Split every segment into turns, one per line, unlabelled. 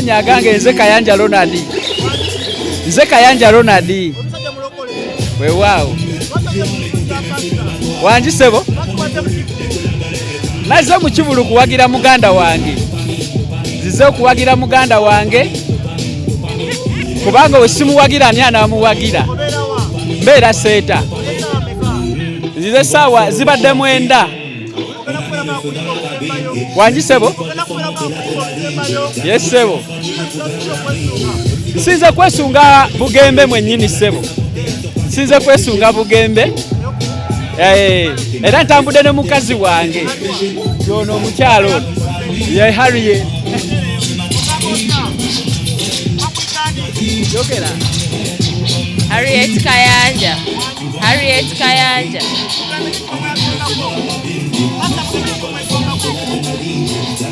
Nyagange nze Kayanja Ronald. Nze Kayanja Ronald. We wow. Wanji sebo? Nazo mu kibulu kuwagira muganda wange. Zize okuwagira muganda wange. Kubanga osimuwagira ani anamuwagira. Mbeera seeta. Zize sawa zibadde mwenda. Wanji sebo? Yes sebo. Sinze kwesunga Bugembe mwennyini sebo. Sinze kwesunga Bugembe. Era ntambudde ne mukazi wange. Yono omukyalo. Ye Harriet. Yogera.
Harriet Kayanja. Harriet Kayanja.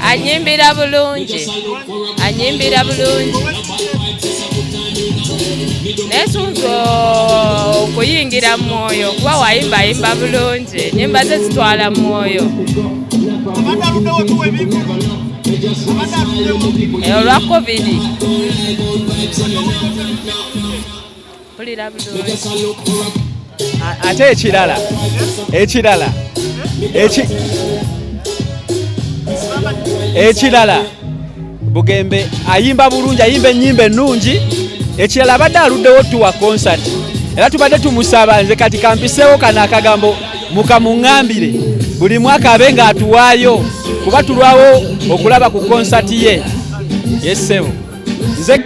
Anyimbira bulungi. Anyimbira bulungi. Nesunzo okuyingira mwoyo kuba wayimbayimba bulungi. Nyimba ze zitwala mwoyo. Olwa COVID. Pulira bulungi.
Ate ekirala Bugembe ayimba bulungi, ayimba ennyimba ennungi. Ekirala abadde aluddewo tuwa concert era tubadde tumusaba nze kati kampiseewo kana akagambo mukamuŋŋambire buli mwaka abe ng'atuwaayo kuba tulwawo okulaba ku concert ye. Yesebo nze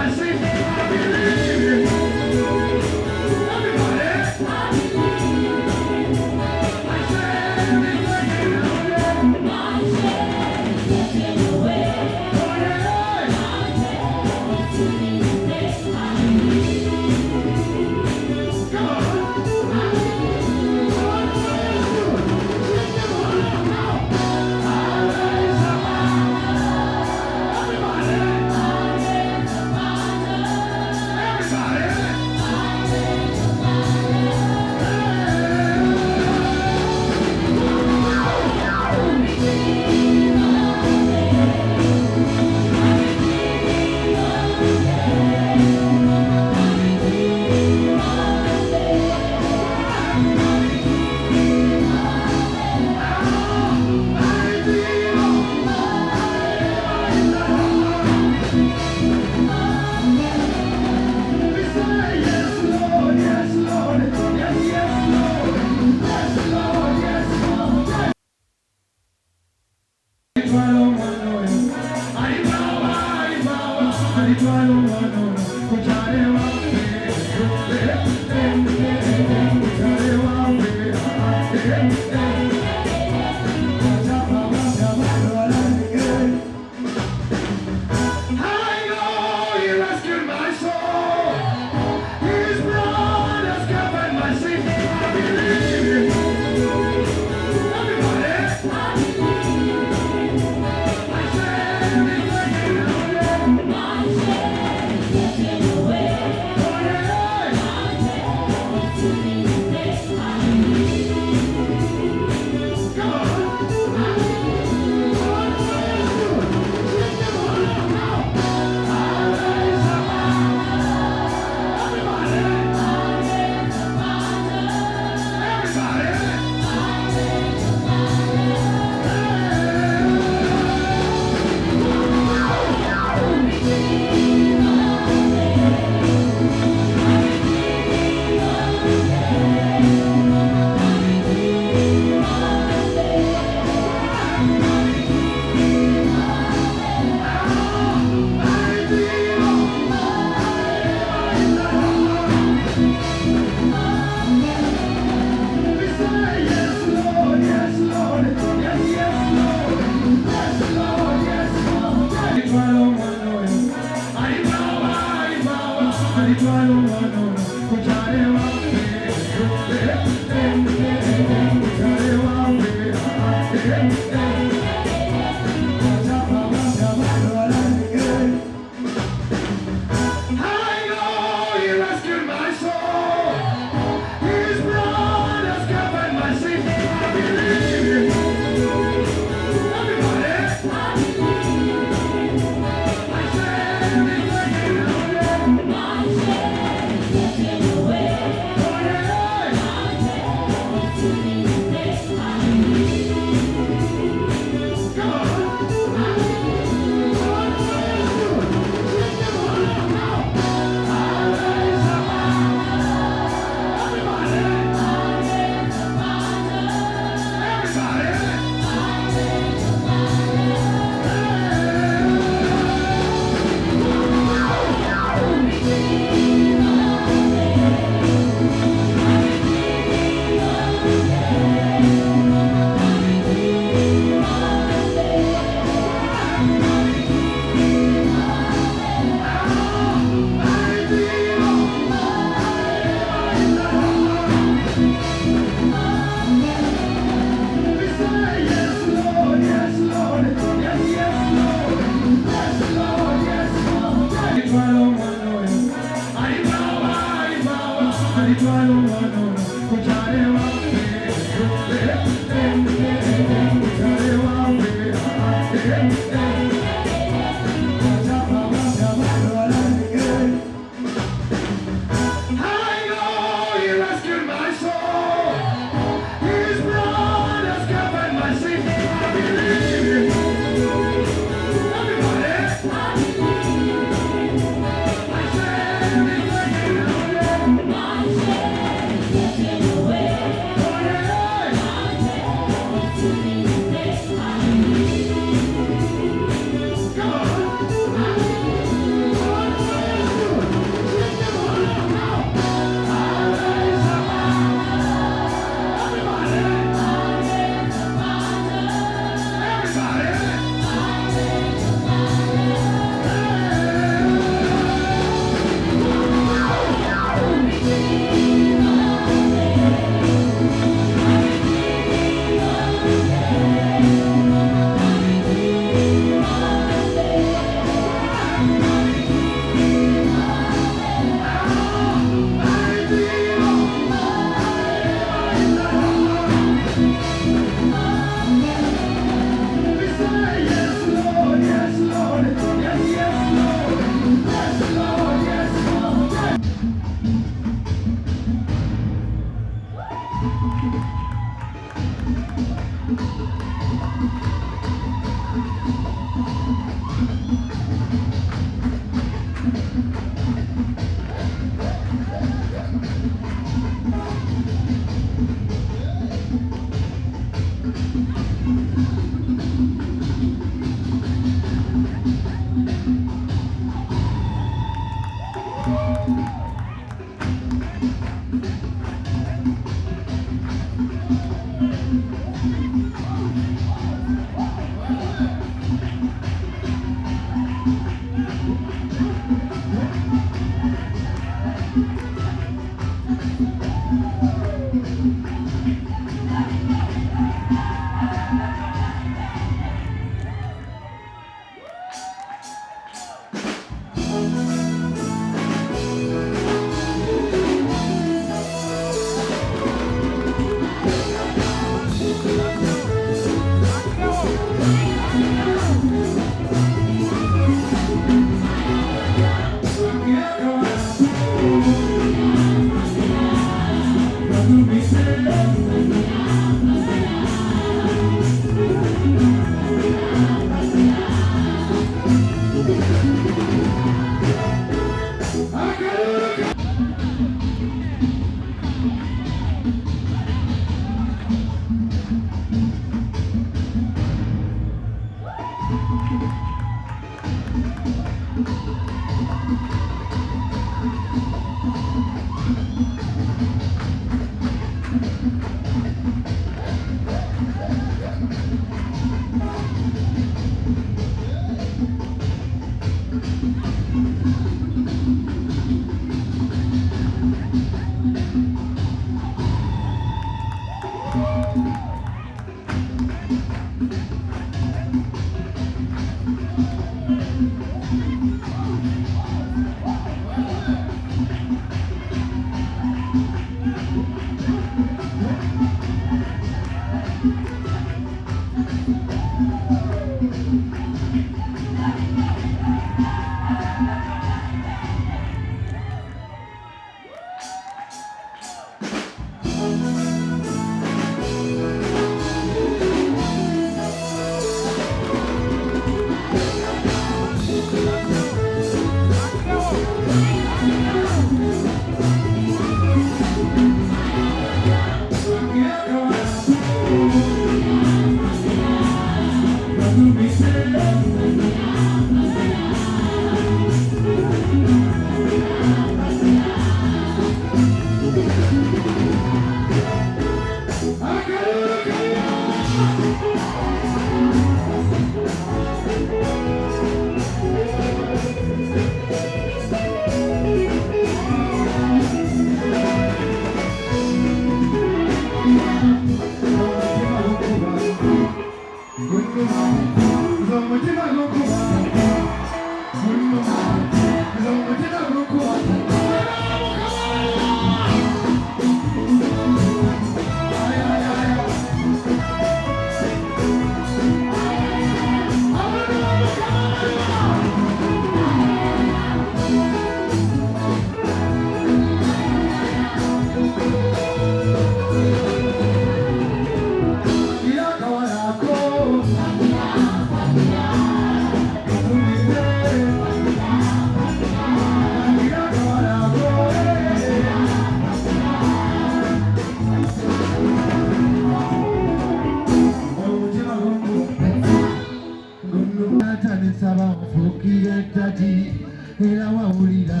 era wawulira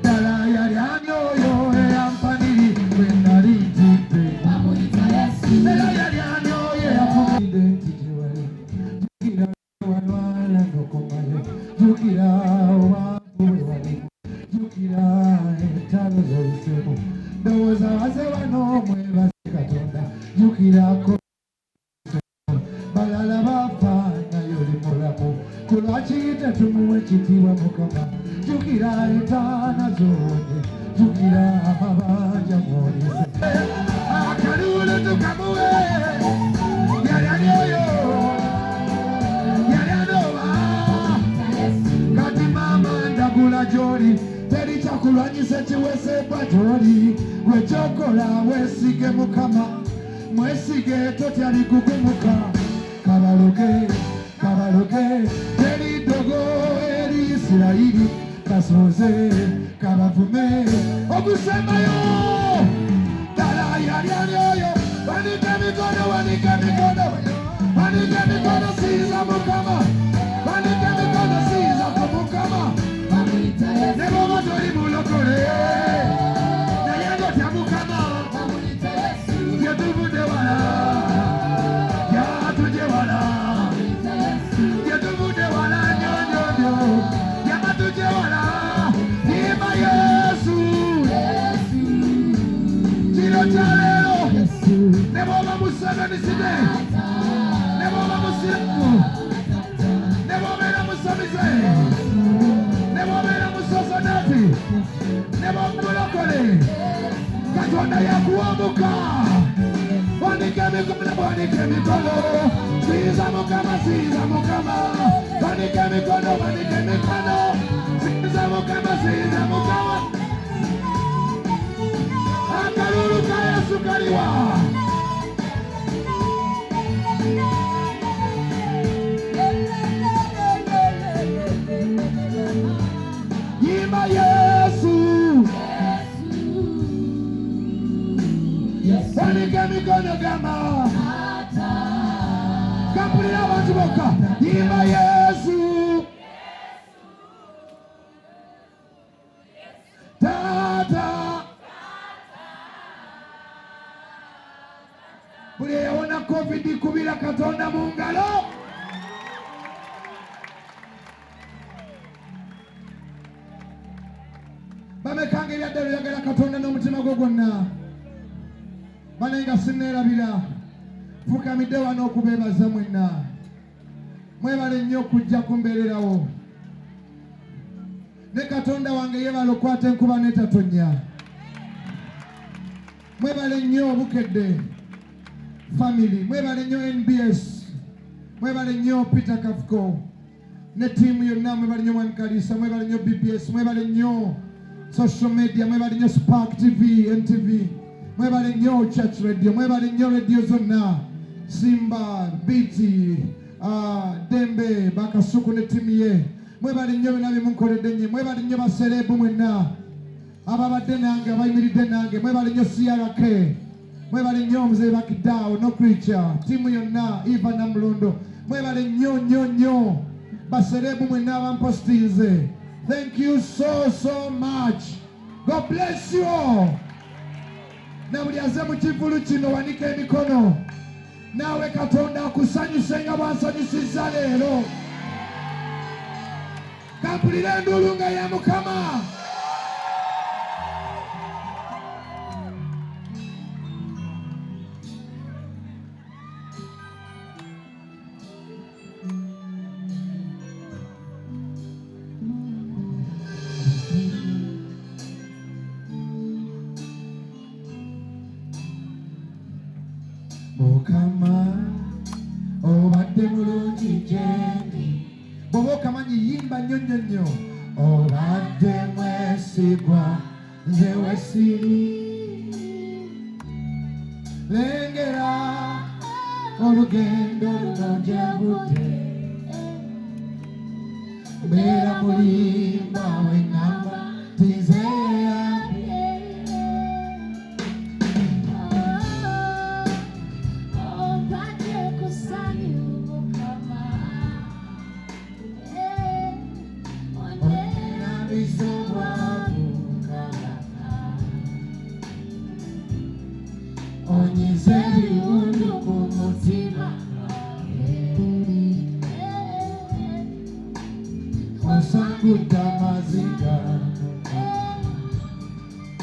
dala yali anyoyo eyampaniri bwe nali ntipe era yali anyoyo eyafumide ntitiwale jukira walwala nokomayo jukira owakuwe wali jukira entalo zolusemu ndowooza baze bano mwebaze Katonda jukirako balala bafa naye oli mulamu kulwaki tetumuwa ekitiibwa Mukama jukira entaana zonde jukira amabanja mwolise akaluulu tukamuwe yali anyoyo yali anoba kati maama ndagula gy'oli teri kyakulwanyisa ekiweseebwa gy'oli wekyokola weesige Mukama mwesige totyali kugumuka kabaloge teri ddogo eri Isirayiri kasoze kabavume ogusembayo dala yali anyoyo wanike emikono siiza Mukama wanike emikono siiza ku Mukama ne bw'oba toli mulokole naye ng'otya Mukama yetuvudde wala yatuje wala yetuvudde wala nyonyonyo yamatuje wala yimba Yesu kiro kya leero ne bw'oba musebeniside ne bw'oba musiramu ne bw'obeera musomize ne bw'obeera musosonati ne bw'oba mulokole Katonda yakuwambuka wanike emikono siiza Mukama wanike emikono siiza Mukama akalulu ka Yesu kaliwa yimba Yesu wanike emikono gama kampulira abantu bokka yimba Yesu Tata buli eyawona COVID kubira Katonda mu ngalo bamekanga ebyaddalo yagala Katonda n'omutima gwo gwonna banenga sinneerabira fukamidde wano okubeebaza mwenna mwebale nnyo okujja kumbeererawo ne Katonda wange yeebala okwata enkuba n'etatonya mwebale nnyo obukedde family mwebale nnyo NBS mwebale nnyo Peter Kafuko ne tiimu yonna mwebale nnyo Mwankalisa mwebale nnyo BPS mwebale nnyo social media mwebale nnyo Spark TV NTV mwebale nnyo Church Radio mwebale nnyo radio zonna Simba Biti Dembe Bakasuku ne tiimu ye mwebale nnyo bina bimunkoledde nnyo mwebale nnyo baserebu mwenna ababadde nange abayimiridde nange mwebale nnyo CRK mwebale nnyo Mzee Bakidao no creature tiimu yonna Eva Namulondo mwebale nnyo baserebu mwenna abampostinze thank you so much. God bless you all. Na buli aze mu kivulu kino wanike emikono naawe Katonda akusanyuse nga bw'ansanyusizza leero kampulira enduulu nga ya Mukama Mukama obadde mulungi gyendi bw'oba okamanyi yimba nnyo obadde mwesigwa nze wesiri lengera olugendo luno gyebudde mbeera mulimba w'eŋŋamba tinzeeya nziga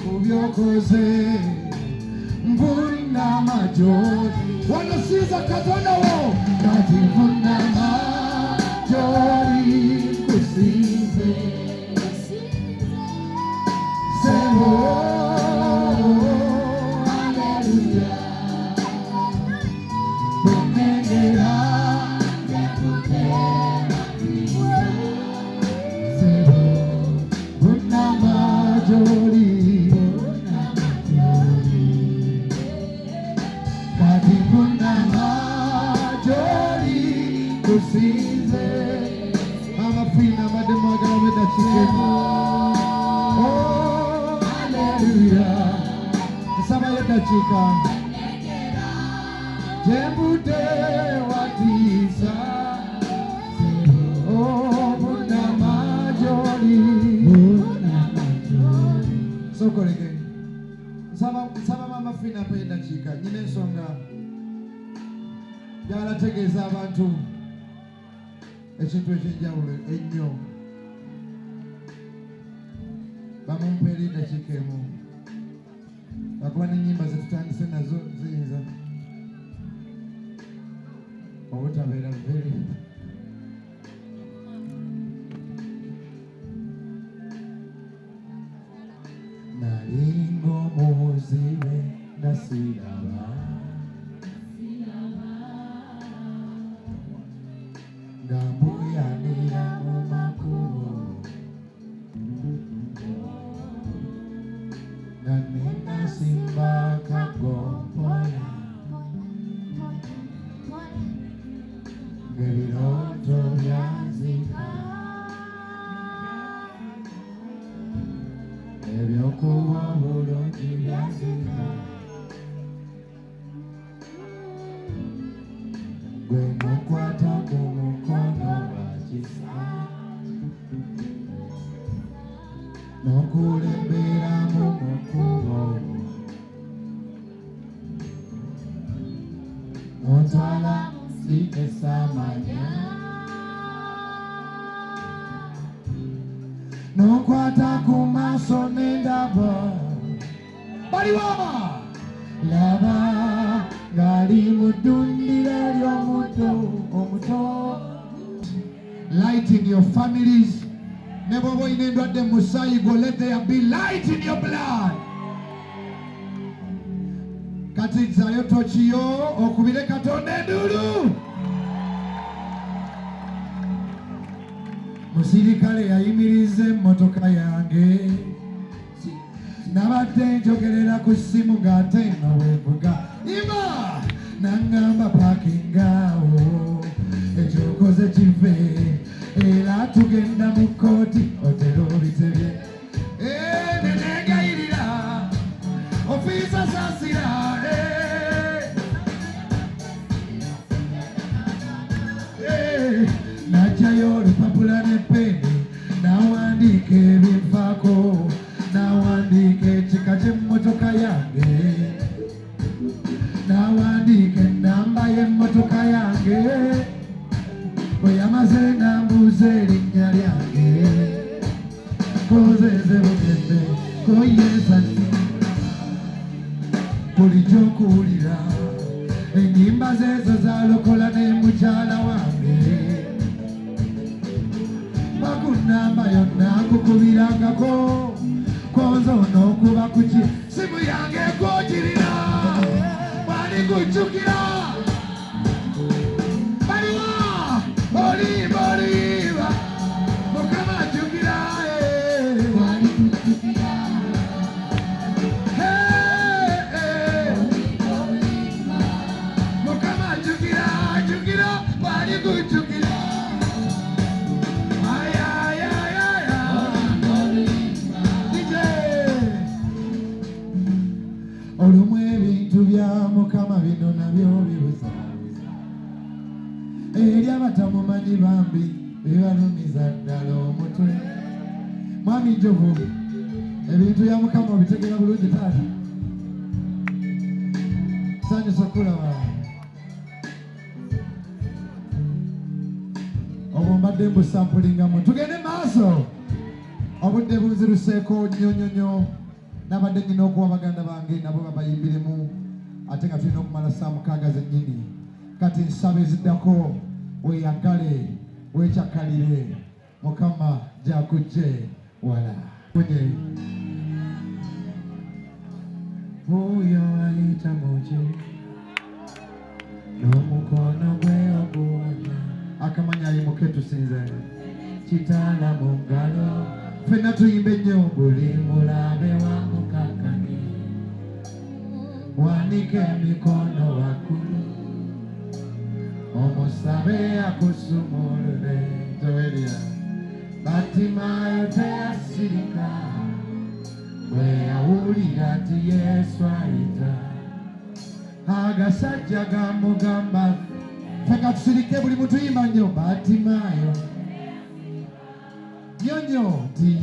kubyokoze mbulina amajoli wanosiza Katonda wo kati mbulina amajoli kusize sebo haleluya benegera sebo mbulina amajoli kusize amafina mademaga weda chicken oh hallelujah saba weda chicken jembute watisa oh buna majoli sokolege saba mama fina penda chicken nyine ensonga yala tegeza abantu ekintu ekyenjawulo ennyo bamumpeera eddakiika emu bakuba n'ennyimba zetutandise nazo ziyinza obutabeera veri nalinga omuzibe nasiraba Gambuyanira mu makubo Nanina simba kagompola Gebiroto byazika Ebyokuba bulungi byazika Gwe mukwata ku mukono wakisa Nokulembera mu mukubo Ontwala sikesamanya Nokwata ku maaso n'endaba Bali wama Laba Gali mudundira ly'omuto omuto Light in your families. Never go in and the Messiah go let there be light in your blood. Katiza yo tochiyo okubire Katonda ndulu. Musirikale yayimirize motoka yange. Nabadde njogerera ku ssimu ng'ate nga weevuga. Ima nangamba pakingawo ekyokoze kive era tugenda mu kkooti otero bitebye nenegayirira ofiisa saasira najjayo olupapula n'eppeeni nawandiika ebinfaako nawandiika ekika ky'emmotoka yange nawandiika ennamba y'emmotoka yange bwe yamaze n'ambuuza erinnya lyange kozeeze Bugembe koyezani bulijjo okuwulira ennyimba zeezo zalokola ne mukyala wange bakunnamba yonna nkukubirangako konzo n'okuba kuki simu yange koogirira bwali kujjukira baliwa oliba oliba Mukama ajjukira bwali kujjukira Mukama ajjukira ajjukira bwali kujjukira olumu ebintu bya Mukama bino nabyo bibuzabuza eri abatamumanyi bambi bibalumiza ddala omutwe. Mwami Jobu, ebintu bya Mukama obitegera bulungi taata? Sanyusa kulaba obwo mbadde mbusampulingamu. Tugende maaso. obudde bunziruseeko nnyo nabadde nyina okuwa baganda bange nabo babayimbiremu ate nga tulina okumala saa 6 zennyini kati nsaba eziddako weeyagale weekyakkalire Mukama gy'akujje wala oyo ayita muki n'omukono gwe oguwonya akamanya ayimuke tusinze kitala mu ngalo ffenna tuyimbe nnyo buli mulabe wa mukakani wanike emikono waggulu omusabe akusumulule towerya Batimayo teyasirika bwe yawulira nti Yesu ayita agasajja gamugamba ffe katusirike buli mutuyimba nnyo Batimayo nyonyo nti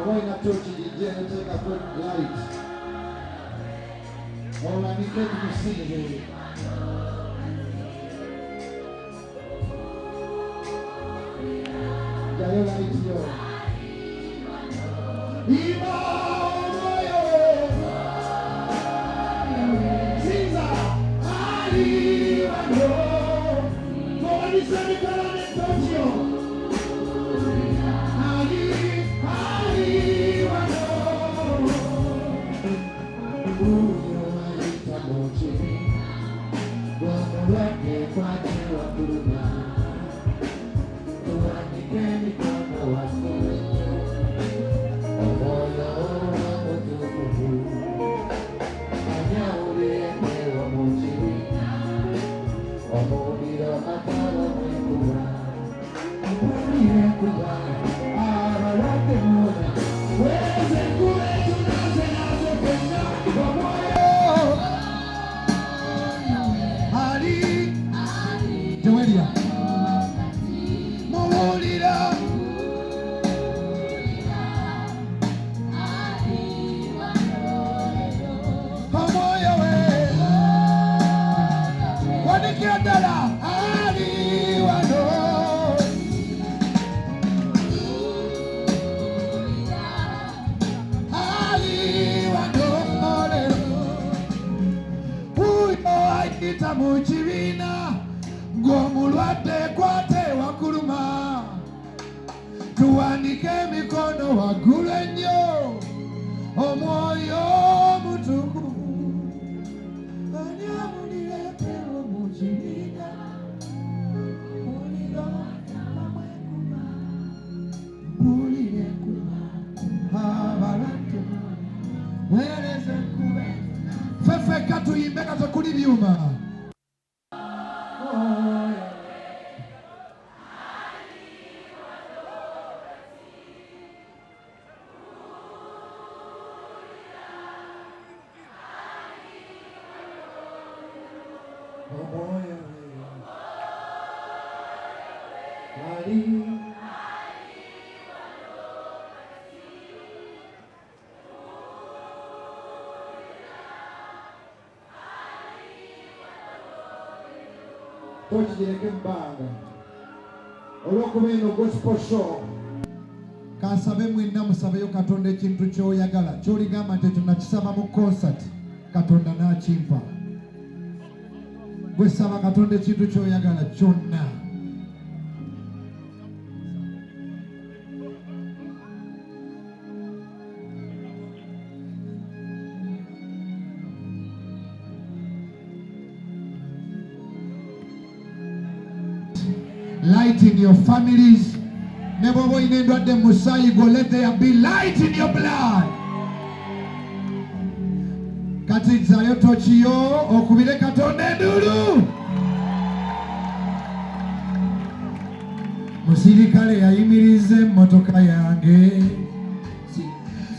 Why not touch it? Take a good light. All I need to see it. Jayo light yo. Muchibina gomulwadde kwate wakuluma tuwanike emikono waggulu ennyo omwoyo mutukuvu ani amulireetewo mu kibiina muliro amwekuma mpulire kuba abalwadde weereze kube fefeka tuyimbe katekuli byuma Tokigireke ebbanga olw'okuba eno gospel show kansabe mwenna musabeyo Katonda ekintu ky'oyagala ky'oligamba nti ekyo nakisaba mu concert Katonda n'akimpa gwe saba Katonda ekintu ky'oyagala kyonna light in your families. Never go in and the Messiah go let there be light in your blood. Katiza yo tochiyo okubire Katonda ndulu. Musirikale yayimirize motoka yange.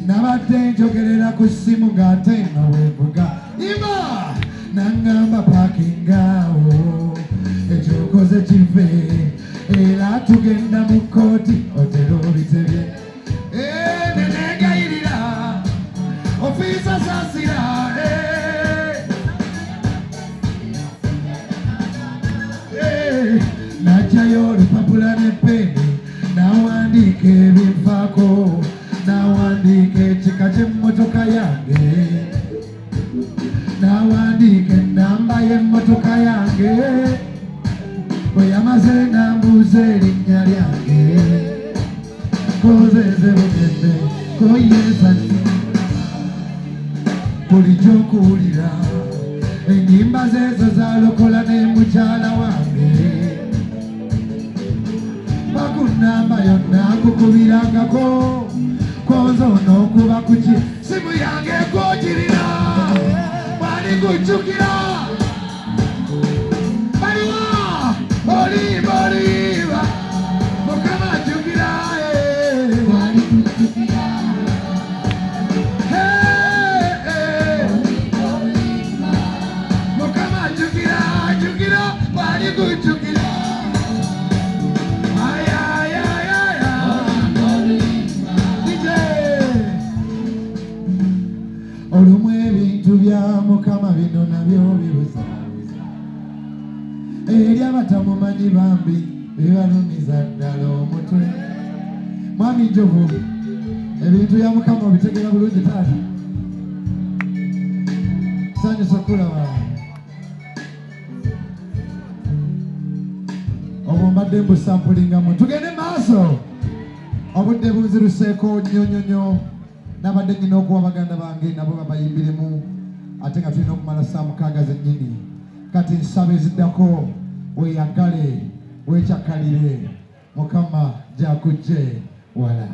Nabadde njogerera ku ssimu ng'ate wevuga. Ima nangamba parkingawo ekyokoze kive era tugenda mu kooti otero bitebye nenega wandike chika ky'emmotoka yange nawandike ennamba y'emmotoka yange bwe yamaze nambuuza erinnya lyange kozeeze Bugembe koyeeza bulijjo nkuwulira ennyimba zezo zalokola ne mukyala wange bakunamba yonna nkukubirangako konzo n'okuba kuki simu yange ekogirira bwali kujjukira baliwa oliba mukama ajjukira bwali kujjukira mukama ajjukira bwali kujjukira olumu ebintu bya mukama bino nabyo bibuzabuza eri abatamumanyi bambi bibalumiza ddala omutwe. Mwami Jovu, ebintu bya mukama obitegera bulungi taata? Sanyusa kulaba obwo mbadde mbusampulingamu. Tugende maaso, obudde bunziruseeko nnyo. Nabadde nyina okuwa baganda bange nabo babayimbiremu ate nga tulina okumala saa 6 zennyini. Kati nsaba eziddako weeyagale weekyakkalire mukama gy'akujje wala.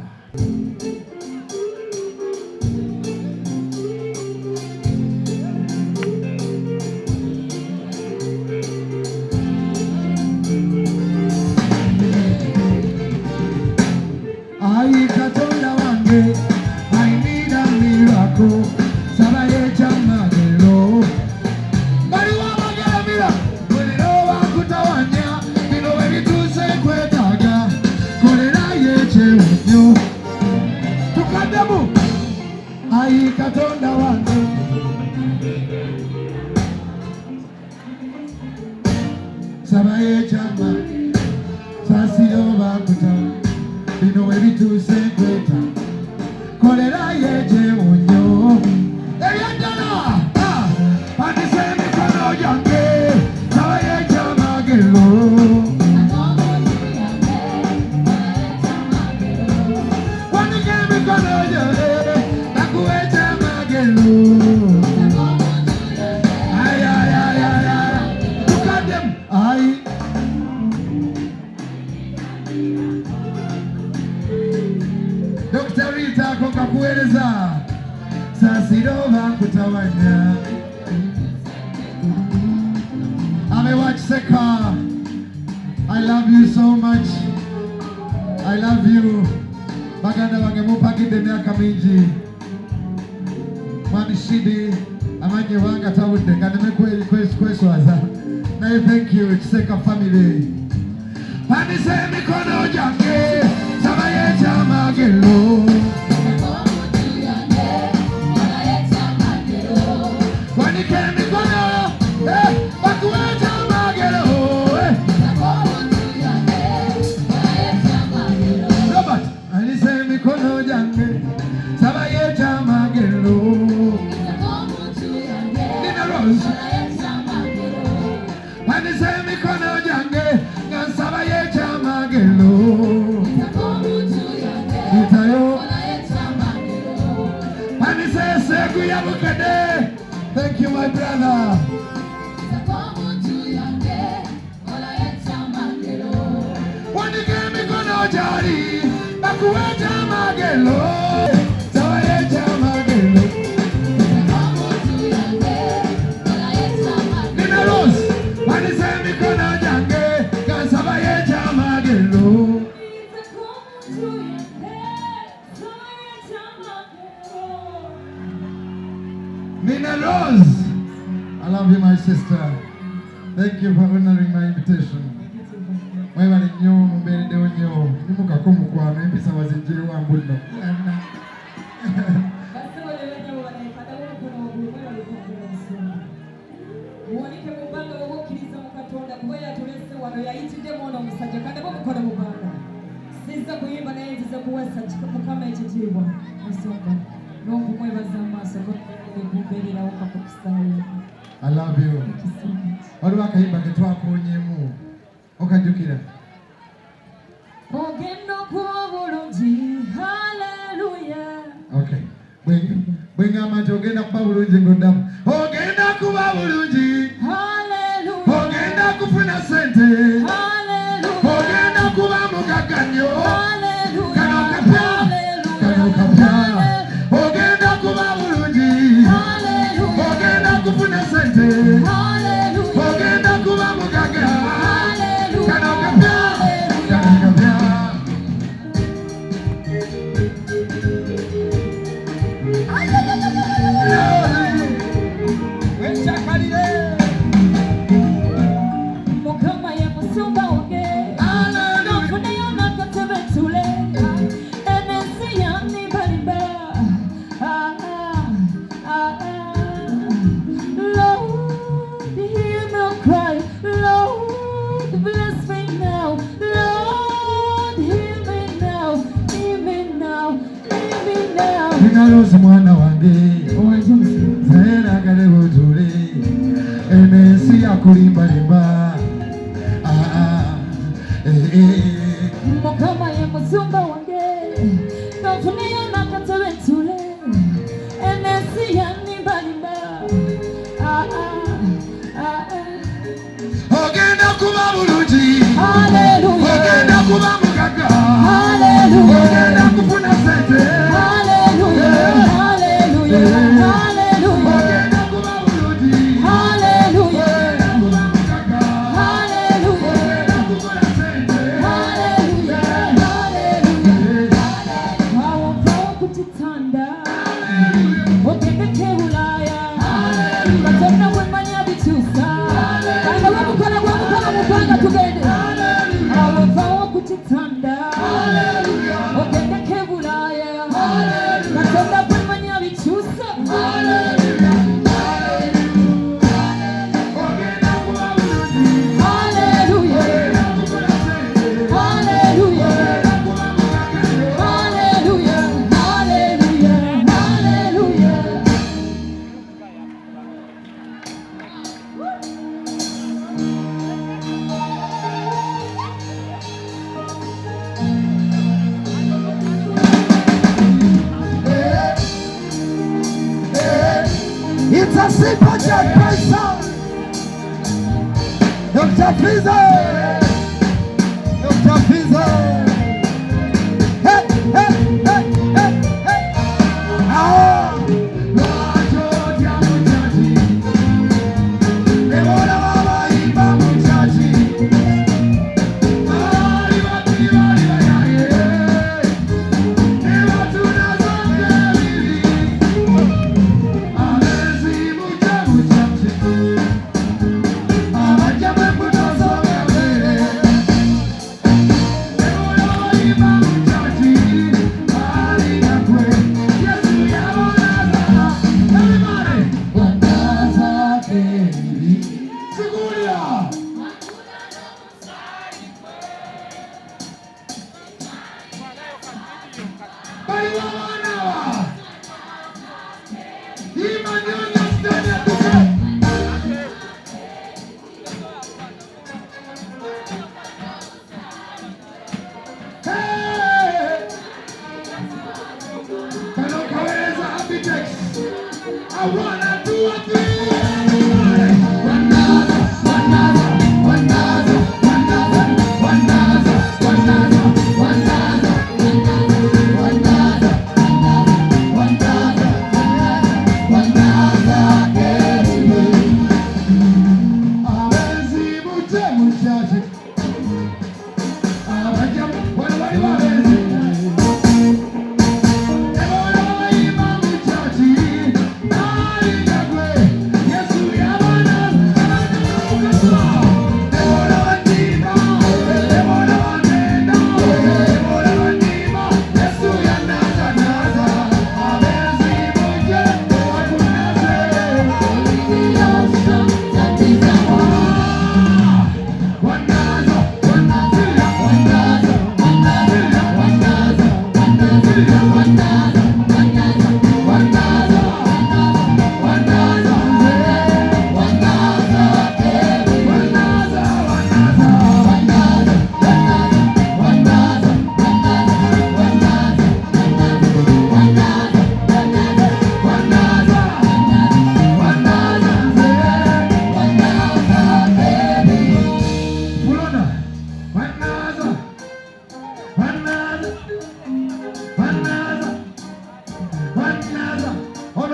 Ayi Katonda wange sabaye chamagelo baliwo abagamira buliro bakutawanya bino ebituuse kwetaaga kolera yekyewunyo tukaddemu. Ayi Katonda wange sabaye chama sasiro bakutawa bino ebituuse kwetaaga kolera yekyewunyo ebyadala pandise emikono gyange sabaye ekyamagero wandika emikono gyange nakuwa ekyamagero tukaddemu. Ayi Dr. Rita kokakuweereza sasiro bakutawanya amewachseka. I love you so much. I love you. Baganda bange mupagidde emyaka mingi. Mwami Shidi amanye wange atawudde nga neme kweswaza naye thank you Kiseka family. Pandise emikono gyange sabaye ekyamagero wandika emikono bakuwa ekyamagero. Robert andise emikono gyange sabaye ekyamagero. Nina Rose andise emikono gyange nga nsabaye ekyamagero. Itayo andise esegu ya Bukede. Thank you my brother. Wandika emikono gyali bakuwa ekyamagero. Sabaye ekyamagero. Nina Rose andise emikono gyange nga nsabaye ekyamagero. Nina Rose, I love you my sister. Thank you for honoring my invitation. Mwebale nnyo mumbeereddewo nnyo nimukako mukwano empisa wazijjire wa mbuno.
Muwanike mu bbanga bw'obukkiriza mu Katonda kuba yatulese wano yayitiddemu ono omusajja kandi bwe mukola mu bbanga. Sizza kuyimba naye nziza kuwasa mukama ekitiibwa ensonga.
I love you. Waliwo akayimba ke twakoonyemu okajjukira.
Ogenda okuba bulungi, haleluya.
Okay. Bwe ngamba nti ogenda kuba bulungi ng'oddamu. Ogenda kuba bulungi.
Haleluya.
Ogenda kufuna sente.
Haleluya.
Ogenda kuba mugagga nnyo.
Haleluya.
Kano kapya. Kano kapya. Ogenda kuba bulungi.
Haleluya.
Ogenda kufuna sente.
Haleluya.
Ogenda kuba mugagga.
Haleluya.
Kano kapya. Kano kapya.
Mukama ye musumba wange. Nafuneyo n'akatebe ntule. Enensi yannimbalimbala. Lord, hear my cry. Lord, bless me now. Lord, hear me now. Hear me now. Hear me now.
Ninaloza mwana wange.
Owanze omusibe.
Zaera gale butule. Enensi yakulimbalimba.
Mukama ye musumba wange. Nafuneyo n'akatebe ntule. Enensi yannimbalimbala.
Ogenda kuba bulungi.
Hallelujah.
Ogenda kuba mugagga.
Hallelujah.
Ogenda kufuna sente.
Hallelujah. Hallelujah. Hallelujah.
Ogenda kuba bulungi.
Hallelujah.
Ogenda kuba mugagga.
Hallelujah.
Ogenda kufuna sente.
Hallelujah. Hallelujah. Wawo kutitanda. Otendeke Bulaya. Katonda wemanya bituusa. Kanga wamukola mupanga tugende. Awo kutitanda. Otendeke Bulaya. Katonda wemanya bituusa.
Ogenda kuba bulungi.
Hallelujah.
Ogenda kufuna sente.
Hallelujah.
Ogenda kuba mugagga.
Hallelujah. Hallelujah. Hallelujah.
It's a simple church person. Dr. Fizo. Dr. Fizo. Hey, hey, hey, hey, hey. Ah. Lwajoja muchachi. Ebola baba imba muchachi. Bali bati bali bayaye. Eba tunazonge bibi. Alezi mucha muchachi. Abaja mbuto soga bere. Ebola baba imba muchachi. Bali nakwe. Yesu yabonaza. Everybody. Wanaza baby. Siguria. Bali wabanawa. Imanyonya stone tuke. Hey! Kano kaweza Abitex. I wanna do a thing. Wanaza, wanaza, wanaza, wanaza, wanaza, wanaza, wanaza, wanaza, wanaza, wanaza, baby. Abenzi mute muchachi. Abaja, wale wabenzi. Ebola imba muchachi. Nari nyagwe.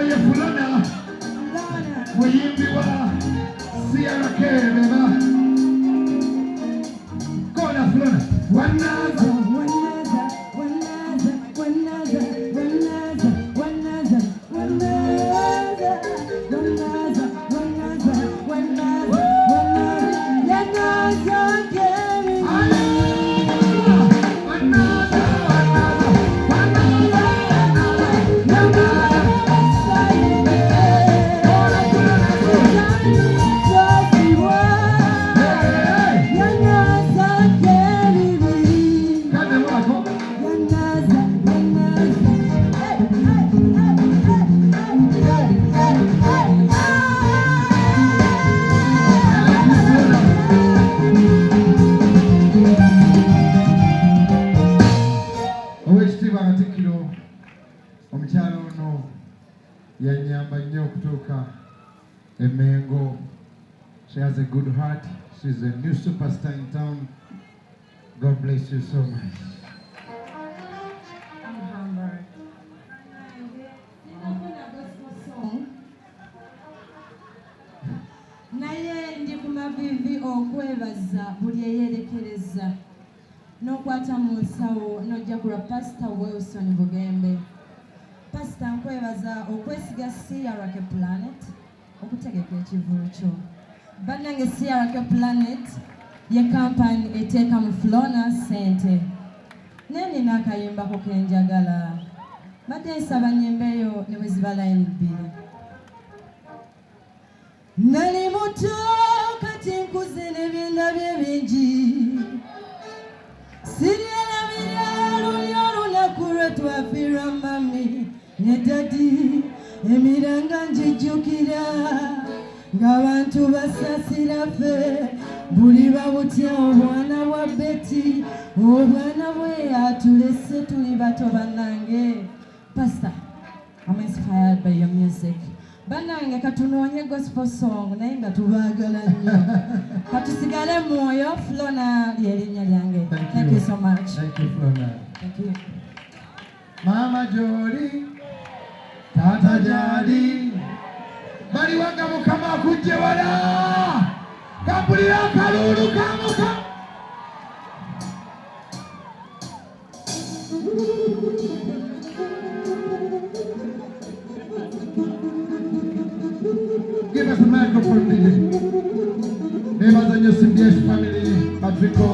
ye fulana muyimbi wa CRK beba kona fulana wanaza Emengo. She has a good heart. She's a new superstar in town. God bless you so much.
I'm humbled. Naye ndi ku mavivi okwebaza buli eyerekereza n'okwata mu nsawo n'ojja kulwa Pastor WilsonBugembe. Pastor nkwebaza okwesiga CRK Planet okutegeka ekivulu kyo. Bannange CRK Planet ye kampani eteeka mu Flona ssente. Nennina akayimbako kenjagala. Badde nsaba nnyimba eyo ne bwe ziba line bbiri. Nali muto kati nkuze n'ebyenda bye bingi. Siryalabira luli olunaku lwe twafiirwa mami ne dadi. Emiranga njijjukira ng'abantu basasira ffe buli babutya obwana bwa Betty obwana bwe atulese tuli bato bannange. Pastor, I'm inspired by your music. Bannange katunoonye gospel song naye nga tubaagala nnyo. Katusigale mwoyo. Flona ly'erinnya lyange. Thank you so much.
Thank you, Flona.
Thank you.
Mama Joli, Tata Jali, bali wanga mukama akujje wala. Kampulira kalulu kamuka. Give us a microphone, DJ. Members of your CBS family, Patrico,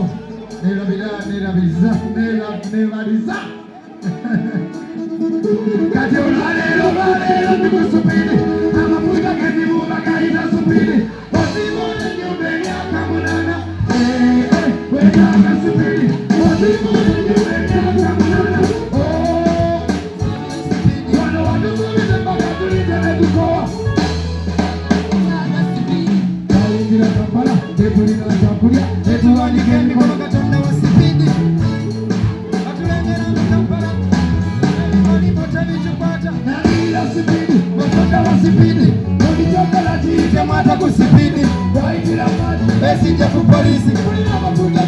Nevadiza. Kati olaleero ndikusubiri amafuta kendibuuka galina subiri ozimona ennyumba emyaka munana wetaaga subiri ozimona ennyumba emyaka munana wano watusuubiza mpaka tulinde netukowa tayingira Kampala tetulina kyakulya tetuwanika emikono Katonda wa sipidi atulengera mu Kampala sipidi, Katonda wa sipidi, ukichoka jiite mwata kusipidi, waitira mwata, besije ku polisi, kulira mafuta,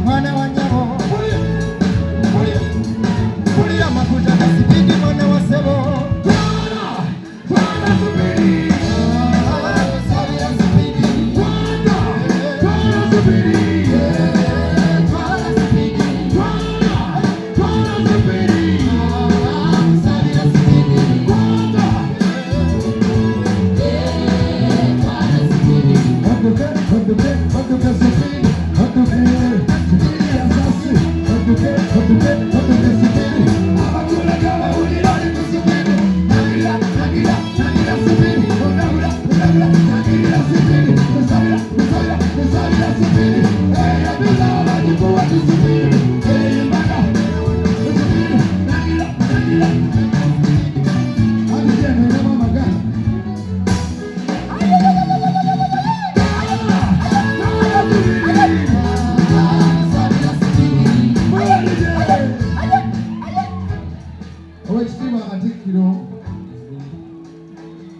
mwana wa nyamo, kulira mafuta na sipidi, mwana wa sebo, twana subiri, sabira sipidi, twana subiri, twana sipidi, twana subiri.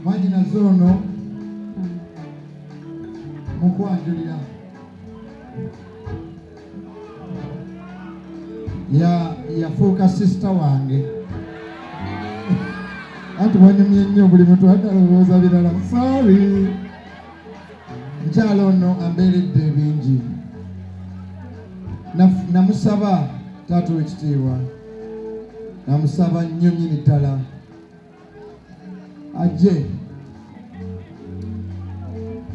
Mwajina zono mukwanjulira yafuuka sister wange Anti wanyumye nnyo buli muntu atalowooza birala. Sorry. Nkyalo ono ambeeredde bingi. Namusaba taata w'ekitiibwa. Namusaba nnyo nnyini ddala. Ajje.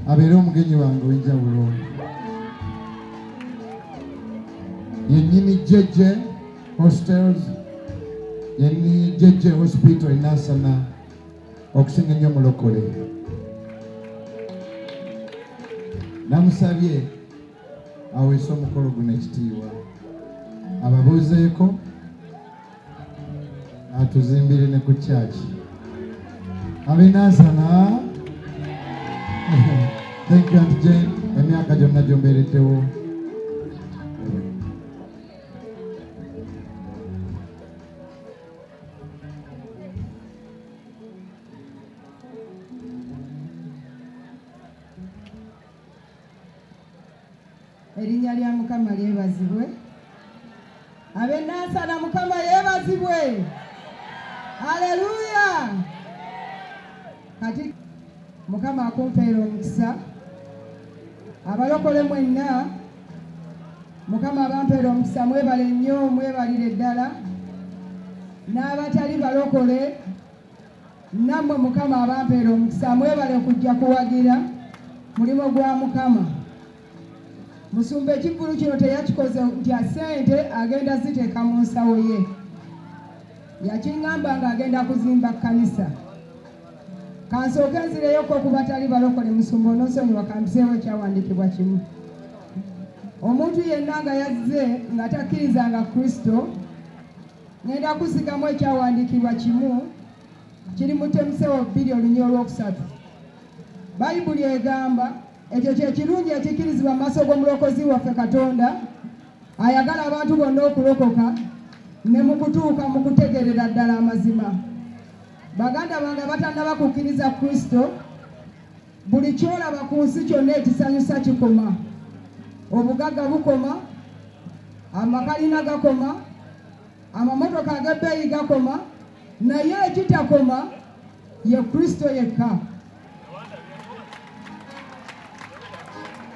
Abeere omugenyi wange ow'enjawulo. Yennyini Jeje Hostels. Yennyini Jeje Hospital e Nansana. Okusinga ennyo mulokole. Namusabye aweese omukolo guno ekitiibwa. Ababuuzeeko atuzimbire ne ku kyaki. Ab'e Nansana. Thank you, Auntie Jane. Emyaka gyonna gyombeereddewo.
Erinnya lya Mukama lyebazibwe. Ab'e Nansana Mukama yeebazibwe. Haleluya. Kati Mukama akumpeera omukisa. Abalokole mwenna Mukama abampeera omukisa mwebale nnyo mwebalire ddala. N'abatali balokole nammwe Mukama abampeera omukisa mwebale kujja kuwagira mulimo gwa Mukama. Musumba ekivulu kino teyakikoze nti sente agenda ziteeka mu nsawo ye. Yakiŋŋamba ng'agenda kuzimba kkanisa. Kansooke nzireyoko ku batali balokole Musumba onoosonyiwa kampiseewo ekyawandiikibwa kimu. Omuntu yenna nga yazze nga takkirizanga Kristo ngenda kusigamu ekyawandiikibwa kimu kiri mu Timoseewo 2:3. Bayibuli egamba ekyo kye kirungi ekikkirizibwa mu maaso g'omulokozi waffe Katonda ayagala abantu bonna okulokoka ne mu kutuuka mu kutegeerera ddala amazima. Baganda bange batannaba kukkiriza Kristo, buli kyolaba ku nsi kyonna ekisanyusa kikoma. Obugagga bukoma, amakalina gakoma, amamotoka ag'ebbeeyi gakoma, naye ekitakoma ye Kristo yekka.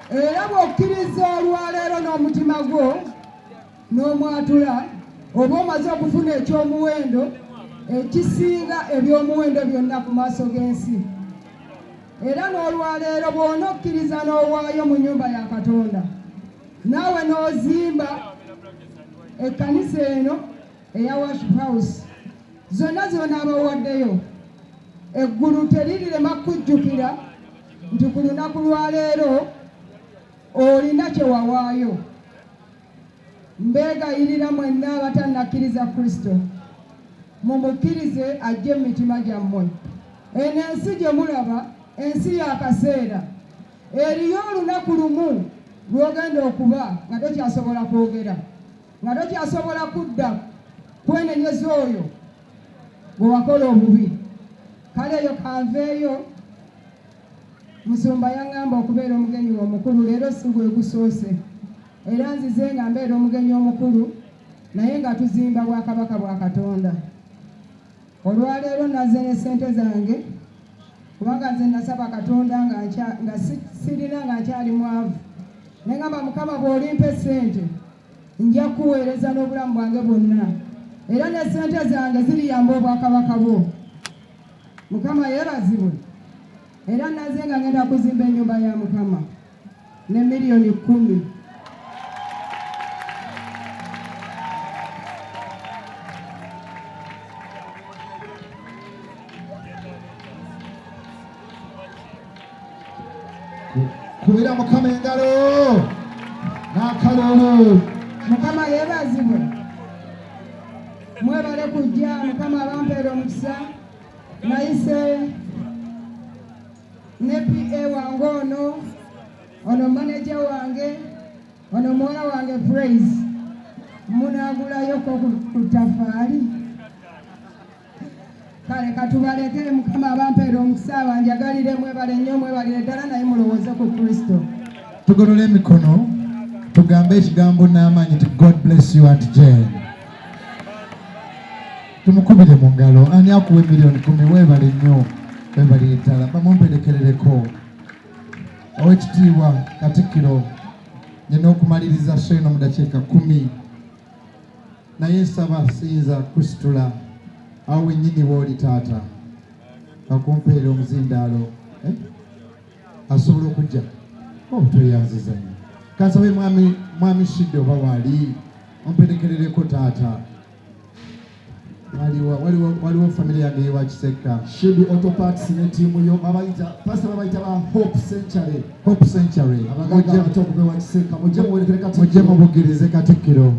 Era bw'okkiriza olwaleero n'omutima gwo n'omwatula oba omaze okufuna ekyomuwendo ekisinga eby'omuwendo byonna ku maaso g'ensi. Era n'olwaleero bw'onokkiriza n'owaayo mu nnyumba ya Katonda naawe n'ozimba ekkanisa eno eya worship house zonna z'onaabawaddeyo, eggulu terirema kujjukira nti ku lunaku lwaleero olina kye wawaayo. Mbeegayirira mwenna abatannakkiriza Kristo mumukkirize ajje mu mitima gyammwe. Eno ensi gye mulaba ensi y'akaseera. Eriyo olunaku lumu lw'ogenda okuba nga tokyasobola kwogera, nga tokyasobola kudda kwenenyeza oyo gwe wakola obubi. Kale eyo kanveeyo. Musumba yaŋŋamba okubeera omugenyi omukulu, leero si gwe gusoose. Era nzize nga mbeera omugenyi omukulu naye nga tuzimba bwakabaka bwa Katonda. Olwaleero nazze ne ssente zange kubanga nze nasaba Katonda nga sirina nga nkyali mwavu. Neŋŋamba Mukama bw'olimpa essente nja kuweereza n'obulamu bwange bwonna, era ne ssente zange ziriyamba obwakabaka bwo. Mukama yeebazibwe. Era nazze nga ngenda kuzimba ennyumba ya Mukama ne miliyoni 10.
Kubira Mukama engalo n'akalulu.
Mukama yeebazibwe. Mwebale kujja. Mukama abampeera omukisa. Nayise ne PA wange ono manager wange, ono muwala wange Praise. Munaagulayo ku ttafaali. Kale katubaleke. Mukama abampeera omukisa banjagalire. Mwebale nnyo, mwebalire ddala naye mulowooze ku Kristo.
Tugolole emikono tugambe ekigambo n'amaanyi nti God bless you Auntie Jane. Tumukubire mu ngalo. Ani akuwe milioni 10 webale nnyo. Webale ddala. Bamumperekerereko. Owekitiibwa Katikkiro nyina okumaliriza sheno mu dakiika 10. Naye nsaba siyinza kusitula awo wennyini w'oli taata bakumpeera omuzindaalo asobola okujja toyanziza nnyo kansabe mwami Shidde oba waali omperekerereko taata waliwo famire yange yewa Kiseka
Shidde Auto Parts ne tiimu yo pastor babayita ba Hope Century abagagga okubewa Kiseka
mujje mubugirize Katikkiro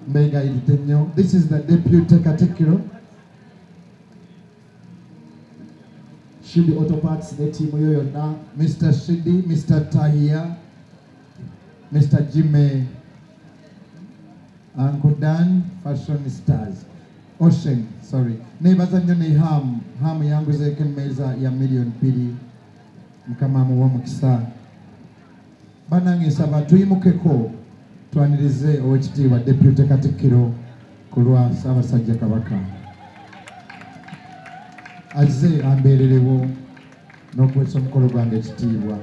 mbegayiridde nnyo. This is the deputy Katikkiro.
Shidde Auto Parts ne tiimu yo yonna
Mr. Shidde, Mr. Tahia, Mr. Jimmy, Uncle Dan, Fashion Stars, Ocean, sorry. Nebaza nnyo ne Ham yanguzeeko emmeeza ya million 2 Mukama amuwe omukisa. Bannange nsaba tuyimukeko twanirize owekitiibwa deputy Katikkiro ku lwa Ssaabasajja Kabaka azze ambeererewo n'okuwesa omukolo gwange ekitiibwa.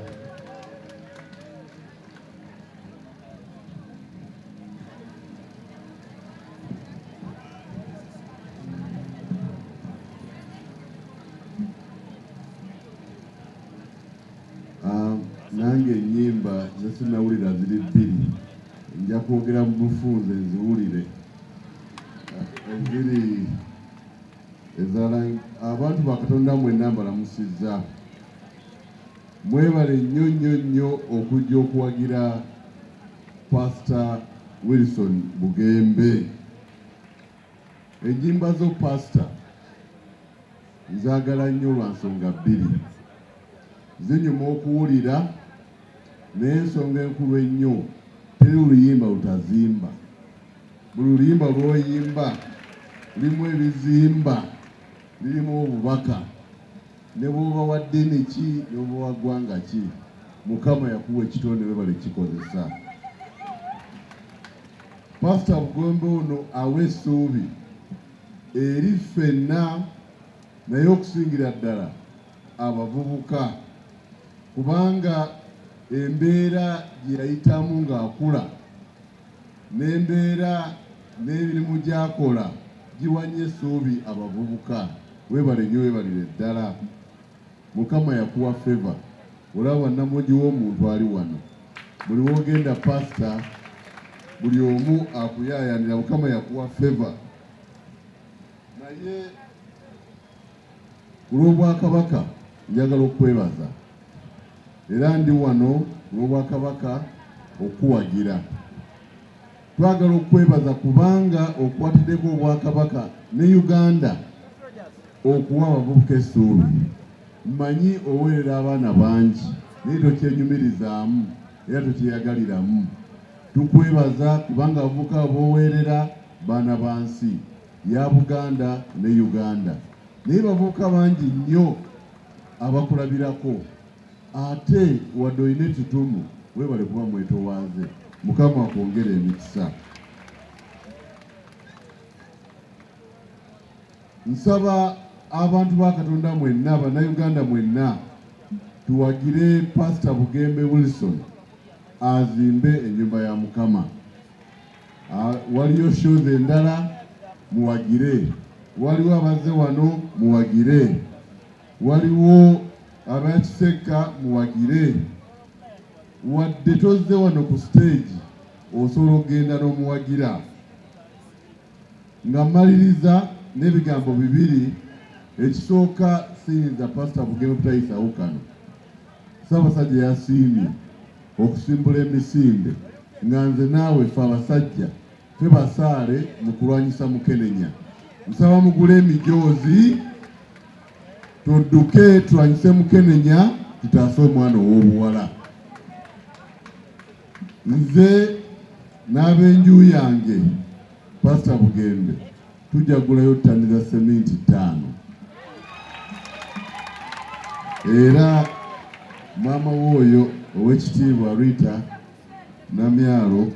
Nange ennyimba zesinawulira ziri 2 nja kwogera mu bufunze nziwulire eziri ezala abantu ba Katonda mwenna mbalamusizza mwebale nnyo okujja okuwagira Pastor Wilson Bugembe. Ennyimba zo Pastor nzaagala nnyo lwa nsonga 2 zinyuma okuwulira n'ensonga enkulu ennyo teri oluyimba lutazimba. Buli luyimba lw'oyimba lulimu ebizimba, lirimu obubaka, ne bw'oba wa ddiini ki ne bw'oba wa ggwanga ki, Mukama yakuwa ekitonde webale kikozesa. Pastor Bugembe ono awa essuubi eri ffenna naye okusingira ddala abavubuka, kubanga embeera gye yayitamu ng'akula n'embeera n'emirimu gy'akola giwanye essuubi abavubuka. Webale nnyo, webalire ddala. Mukama yakuwa feva. Olaba namogi w'omuntu ali wano, buli wogenda Pastor buli omu akuyaayanira. Mukama yakuwa feva. Naye ku lw'Obwakabaka njagala okwebaza, era ndi wano lw'Obwakabaka okuwagira. Twagala okwebaza kubanga okwatiddeko Obwakabaka ne Uganda okuwa abavubuka essuubi. Mmanyi oweerera abaana bangi naye tokyenyumirizaamu era tokyeyagaliramu. Tukwebaza kubanga abavubuka b'oweerera baana ba nsi ya Buganda ne Uganda, naye bavubuka bangi nnyo abakulabirako. Ate wadde olina ekitumu webale kuba mwetoowaze. Mukama akwongere emikisa. Nsaba abantu ba Katonda mwenna, bannayuganda mwenna, tuwagire Pastor Bugembe Wilson azimbe ennyumba ya Mukama. Waliyo shows endala muwagire, waliwo abazze wano muwagire, waliwo abakiseka muwagire. Wadde tozze wano ku stage osobola okgenda n'omuwagira. Nga mmaliriza n'ebigambo 2. Ekisooka siyinza Pastor Bugembe butayisaawo kano. Ssaabasajja yasiimye okusimbula emisinde nga nze naawe ffe abasajja twebasaale mu kulwanyisa Mukenenya. Nsaba mugule emijoozi tudduke tulwanyise Mukenenya, tutaase omwana ow'obuwala. Nze n'ab'enju yange Pastor Bugembe tujja kugulayo ttani za seminti 5. Era maama w'oyo ow'ekitiibwa Rita Namyalo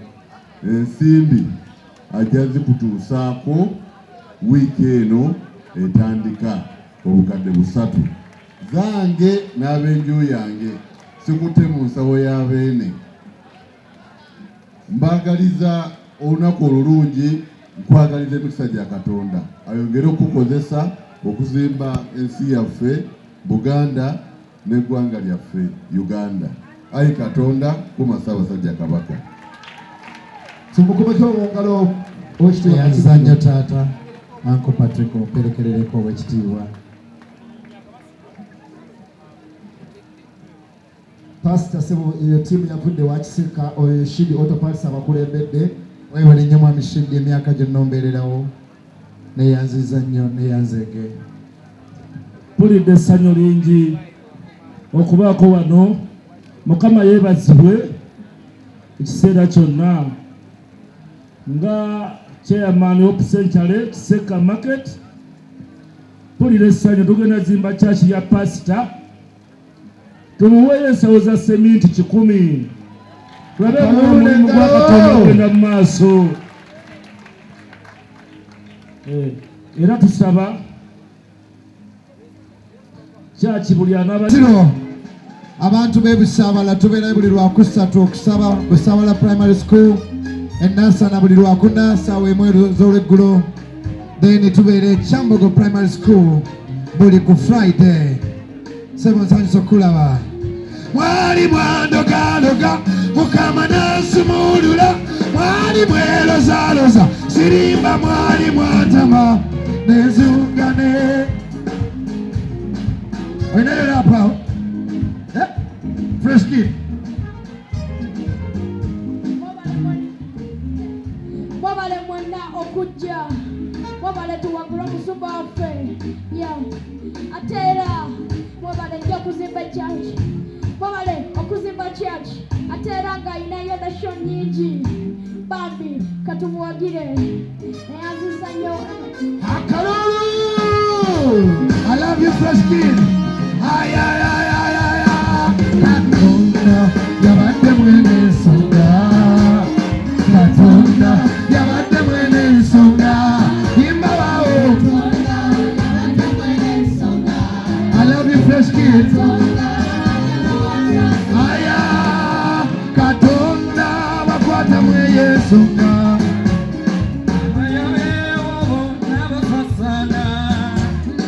ensimbi ajja zikutuusaako wiiki eno etandika obukadde 3 zange n'ab'enju yange sikute mu nsawo y'abeene. Mbagaliza olunaku olulungi, nkwagaliza emikisa gya Katonda ayongere okukozesa okuzimba ensi yaffe Buganda n'eggwanga lyaffe Uganda. Ayi Katonda kuma Ssaabasajja Kabaka.
Tumukumeko ngalo okitiibwa yazanya taata Uncle Patrick operekerereko obwekitiibwa. Pastor Sebo iyo timu yavudde wakisika oyo Shidi Autoparts abakulembedde. Webale nnyo mwami Shidi emyaka gyonna ombeererawo neyanziza nnyo neyanzege.
Mpulidde essanyu lingi okubaako wano. Mukama yeebazibwe ekiseera kyonna nga chairman of Century Kiseka Market. Mpulira essanyu tugenda zimba church ya pastor. Tumuweeyo ensawo za seminti 10. Tulabe omulimu gwa Katonda ogenda mu maaso. Era tusaba church buli anaaba
abantu b'ebusaabala tubeera buli lwakusatu okusaba Busaabala Primary School Ennansana buli lwakuna ssaawa emu z'olweggulo, then tubeera e Kyambogo Primary School buli ku Friday. Sebo nsanyusa okulaba mwali mwandogaloga Mukama n'asumulula, mwali mwelozaloza sirimba, mwali mwantama nezungane. Oyinayo lapa fresh kid.
Wabale mwana okujja, wabale tuwagula musumba waffe, atera wabale nja okuzimba church, wabale okuzimba church, atera nga inayo nasho nyingi. Bambi katumuwagire eyanziza nnyo.
Akalulu! I love you fresh kid. Ay, ay, ay, ay, ay, ay. Katonda yabadde mwene ensonga, Katonda yabadde mwene ensonga, imbabawo. I love you fresh kid. Aya, Katonda bakwata mweye ensonga.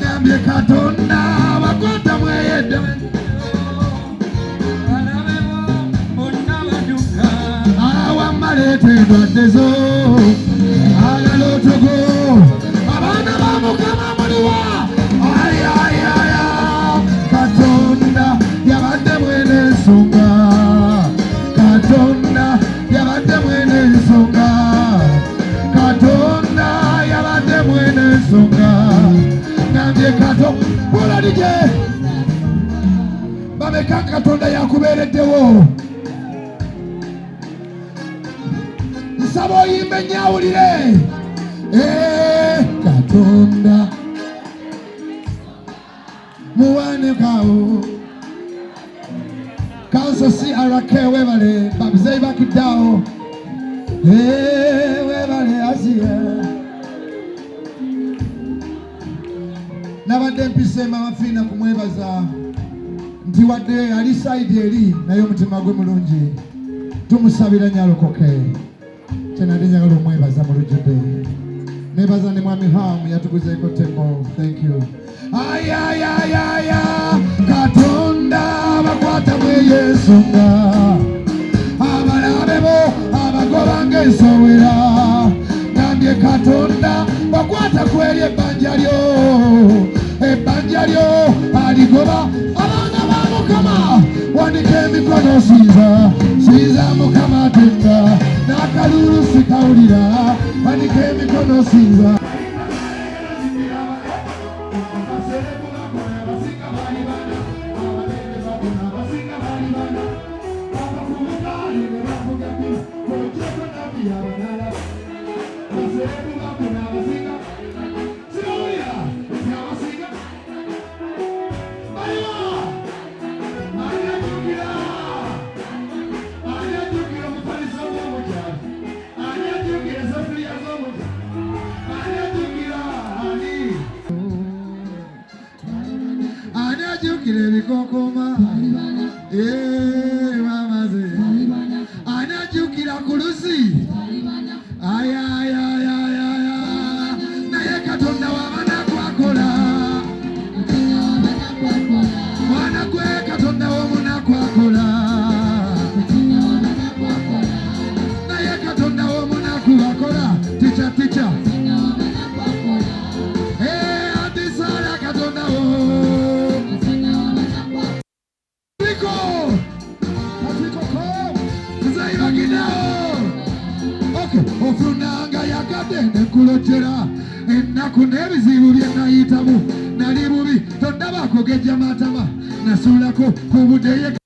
Nambye Katonda bakwata mweye ensonga. Endwaddezo agalotogo abaana ba Mukama muliwa. Ayayaya Katonda yabadde mwene ensonga, Katonda yabadde mwene ensonga, Katonda yabadde mwene ensonga. Nambye Katonda bulalije bameka Katonda yakubeereddewo. Nsaba oyimbe nyawulire. Katonda muwanikawo Council CRK webale bamuzeyi bakiddawo. Webale Asia nabadde mpise Mama Fina kumwebaza nti wadde ali side eri naye omutima gwe mulungi, tumusabira nyalokoke. Chenadi njagala omwebaza mu lujjudde. Nebaza ne mwami Hamu yatuguzeeko tembo. Thank you. Ayayayaya Katonda bakwata mweye ensonga, abalabe bo abagoba ng'ensowera. Nambye Katonda bakwata kweri ebbanja lyo aligoba abaana ba Mukama. Wandika emikono sinza Mukama atenda n'akalulu sikawulira. Wandika emikono sinza. anajukira ebikokoma mamaze anajukira kulusi ayayayayaya naye Katonda wabana kwakola mwana gwe Katonda womuna kwakola naye Katonda womuna kwakola ticha atisala Katonda wo ofunanga yakade nekulojera ennaku n'ebizibu bye nayitamu nali bubi tondabako gejja matama nasulako ku budeye